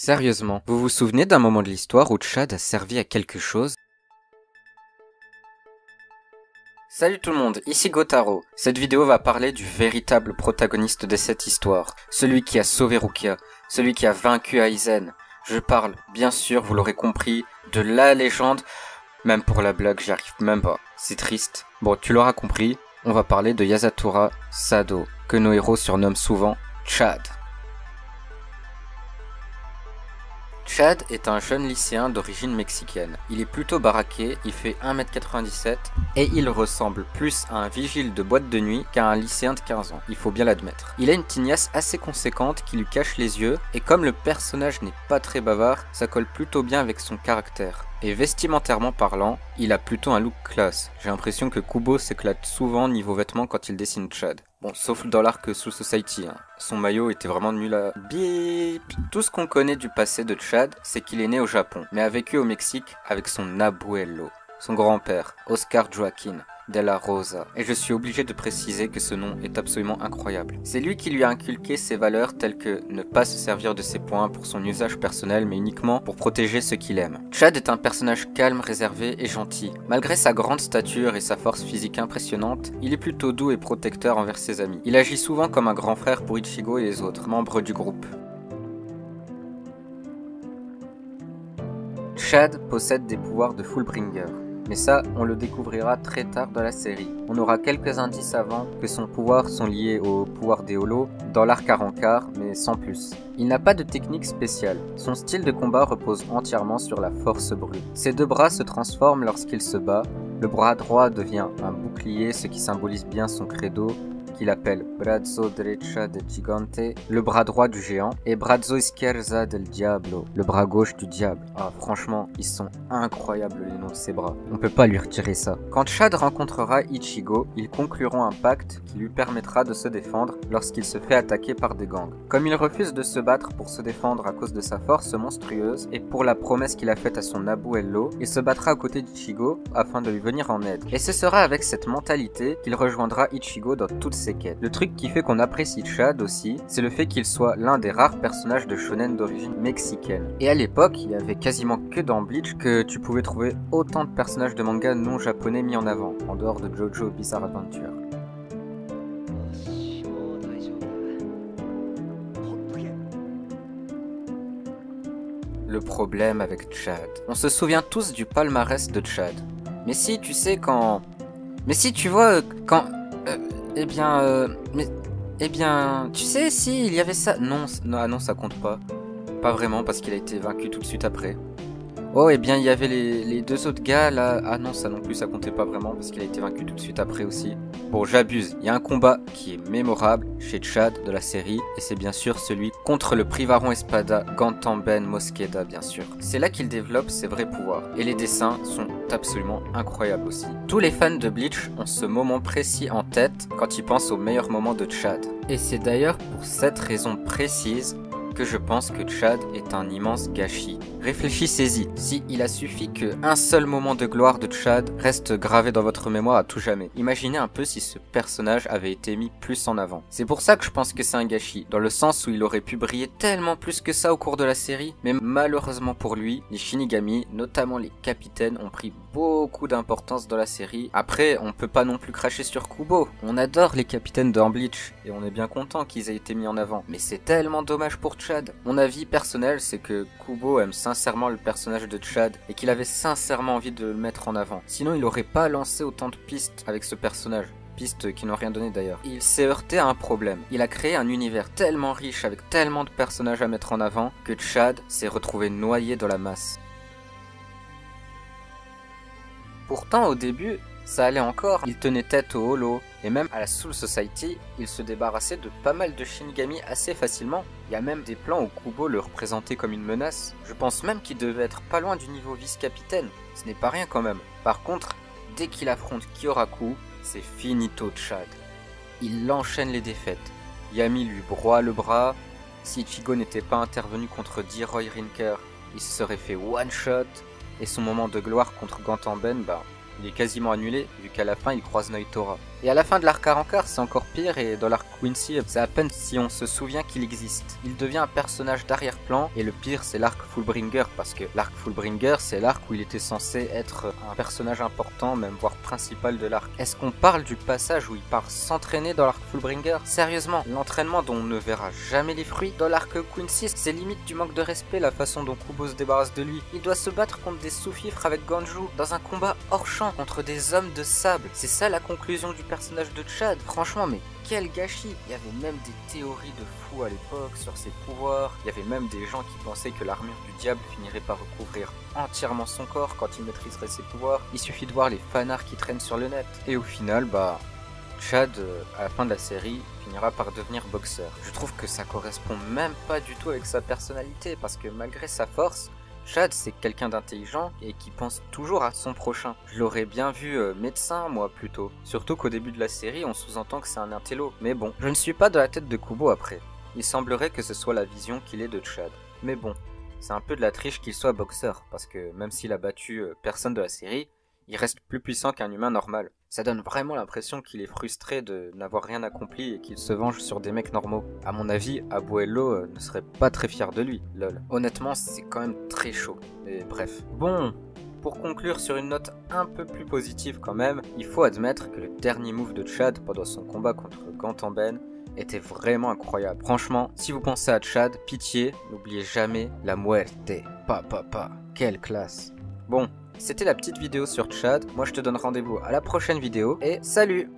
Sérieusement, vous vous souvenez d'un moment de l'histoire où Chad a servi à quelque chose? Salut tout le monde, ici Gotaro. Cette vidéo va parler du véritable protagoniste de cette histoire, celui qui a sauvé Rukia, celui qui a vaincu Aizen. Je parle, bien sûr, vous l'aurez compris, de la légende. Même pour la blague, j'y arrive même pas. C'est triste. Bon, tu l'auras compris, on va parler de Yasutora Sado, que nos héros surnomment souvent Chad. Chad est un jeune lycéen d'origine mexicaine. Il est plutôt baraqué, il fait 1m97 et il ressemble plus à un vigile de boîte de nuit qu'à un lycéen de 15 ans, il faut bien l'admettre. Il a une tignasse assez conséquente qui lui cache les yeux et comme le personnage n'est pas très bavard, ça colle plutôt bien avec son caractère. Et vestimentairement parlant, il a plutôt un look classe. J'ai l'impression que Kubo s'éclate souvent niveau vêtements quand il dessine Chad. Bon, sauf dans l'arc Soul Society, hein. Son maillot était vraiment nul à... Bip. Tout ce qu'on connaît du passé de Chad, c'est qu'il est né au Japon, mais a vécu au Mexique avec son abuelo, son grand-père, Oscar Joaquin de la Rosa. Et je suis obligé de préciser que ce nom est absolument incroyable. C'est lui qui lui a inculqué ses valeurs telles que ne pas se servir de ses poings pour son usage personnel mais uniquement pour protéger ceux qu'il aime. Chad est un personnage calme, réservé et gentil. Malgré sa grande stature et sa force physique impressionnante, il est plutôt doux et protecteur envers ses amis. Il agit souvent comme un grand frère pour Ichigo et les autres membres du groupe. Chad possède des pouvoirs de Fullbringer. Mais ça, on le découvrira très tard dans la série. On aura quelques indices avant que son pouvoir sont liés au pouvoir des holos dans l'arc à Rancard, mais sans plus. Il n'a pas de technique spéciale. Son style de combat repose entièrement sur la force brute. Ses deux bras se transforment lorsqu'il se bat. Le bras droit devient un bouclier, ce qui symbolise bien son credo, qu'il appelle Brazo derecha del gigante, le bras droit du géant, et Brazo izquierda del diablo, le bras gauche du diable. Ah, franchement, ils sont incroyables les noms de ces bras. On peut pas lui retirer ça. Quand Chad rencontrera Ichigo, ils concluront un pacte qui lui permettra de se défendre lorsqu'il se fait attaquer par des gangs. Comme il refuse de se battre pour se défendre à cause de sa force monstrueuse et pour la promesse qu'il a faite à son abuelo, il se battra à côté d'Ichigo afin de lui venir en aide. Et ce sera avec cette mentalité qu'il rejoindra Ichigo dans toutes ses quêtes. Le truc qui fait qu'on apprécie Chad aussi, c'est le fait qu'il soit l'un des rares personnages de shonen d'origine mexicaine. Et à l'époque, il y avait quasiment que dans Bleach que tu pouvais trouver autant de personnages de manga non japonais mis en avant, en dehors de JoJo Bizarre Adventure. Le problème avec Chad. On se souvient tous du palmarès de Chad. Mais si, tu sais quand... Mais si, tu vois, quand... tu sais, si, il y avait ça... Non, non, ça compte pas. Pas vraiment, parce qu'il a été vaincu tout de suite après. Oh, il y avait les deux autres gars, là... Ah non, ça non plus, ça comptait pas vraiment, parce qu'il a été vaincu tout de suite après aussi. Bon, j'abuse. Il y a un combat qui est mémorable chez Chad de la série, et c'est bien sûr celui contre le Privaron Espada Gantamben Mosqueda, bien sûr. C'est là qu'il développe ses vrais pouvoirs, et les dessins sont absolument incroyables aussi. Tous les fans de Bleach ont ce moment précis en tête quand ils pensent au meilleur moment de Chad. Et c'est d'ailleurs pour cette raison précise que je pense que Chad est un immense gâchis. Réfléchissez-y, si il a suffi qu'un seul moment de gloire de Chad reste gravé dans votre mémoire à tout jamais. Imaginez un peu si ce personnage avait été mis plus en avant. C'est pour ça que je pense que c'est un gâchis, dans le sens où il aurait pu briller tellement plus que ça au cours de la série, mais malheureusement pour lui, les Shinigami, notamment les capitaines, ont pris beaucoup d'importance dans la série. Après, on peut pas non plus cracher sur Kubo. On adore les capitaines dans Bleach, et on est bien content qu'ils aient été mis en avant. Mais c'est tellement dommage pour Chad. Mon avis personnel, c'est que Kubo aime sincèrement le personnage de Chad et qu'il avait sincèrement envie de le mettre en avant. Sinon, il aurait pas lancé autant de pistes avec ce personnage. Pistes qui n'ont rien donné d'ailleurs. Il s'est heurté à un problème. Il a créé un univers tellement riche avec tellement de personnages à mettre en avant que Chad s'est retrouvé noyé dans la masse. Pourtant, au début, ça allait encore, il tenait tête au holo, et même à la Soul Society, il se débarrassait de pas mal de Shinigami assez facilement. Il y a même des plans où Kubo le représentait comme une menace. Je pense même qu'il devait être pas loin du niveau vice-capitaine, ce n'est pas rien quand même. Par contre, dès qu'il affronte Kyoraku, c'est finito Chad. Il enchaîne les défaites. Yami lui broie le bras, si Ichigo n'était pas intervenu contre D-Roy Rinker, il se serait fait one-shot, et son moment de gloire contre Gantamben, il est quasiment annulé, vu qu'à la fin il croise Noitora. Et à la fin de l'arc Arrancar, c'est encore pire, et dans l'arc Quincy, c'est à peine si on se souvient qu'il existe. Il devient un personnage d'arrière-plan, et le pire, c'est l'arc Fullbringer, parce que l'arc Fullbringer, c'est l'arc où il était censé être un personnage important, même voire principal de l'arc. Est-ce qu'on parle du passage où il part s'entraîner dans l'arc Fullbringer? Sérieusement, l'entraînement dont on ne verra jamais les fruits. Dans l'arc Quincy, c'est limite du manque de respect la façon dont Kubo se débarrasse de lui. Il doit se battre contre des sous-fifres avec Ganju, dans un combat hors champ, contre des hommes de sable. C'est ça la conclusion du personnage de Chad. Franchement, mais quel gâchis! Il y avait même des théories de fous à l'époque sur ses pouvoirs. Il y avait même des gens qui pensaient que l'armure du diable finirait par recouvrir entièrement son corps quand il maîtriserait ses pouvoirs. Il suffit de voir les fanarts qui traînent sur le net. Et au final, Chad, à la fin de la série, finira par devenir boxeur. Je trouve que ça correspond même pas du tout avec sa personnalité, parce que malgré sa force, Chad, c'est quelqu'un d'intelligent et qui pense toujours à son prochain. Je l'aurais bien vu médecin, moi, plutôt. Surtout qu'au début de la série, on sous-entend que c'est un intello. Mais bon, je ne suis pas dans la tête de Kubo après. Il semblerait que ce soit la vision qu'il ait de Chad. Mais bon, c'est un peu de la triche qu'il soit boxeur, parce que même s'il a battu personne de la série, il reste plus puissant qu'un humain normal. Ça donne vraiment l'impression qu'il est frustré de n'avoir rien accompli et qu'il se venge sur des mecs normaux. À mon avis, Abuelo ne serait pas très fier de lui, lol. Honnêtement, c'est quand même très chaud. Mais bref. Bon, pour conclure sur une note un peu plus positive quand même, il faut admettre que le dernier move de Chad pendant son combat contre Gantamben était vraiment incroyable. Franchement, si vous pensez à Chad, pitié, n'oubliez jamais la muerte. Quelle classe. Bon, c'était la petite vidéo sur Chad. Moi, je te donne rendez-vous à la prochaine vidéo et salut!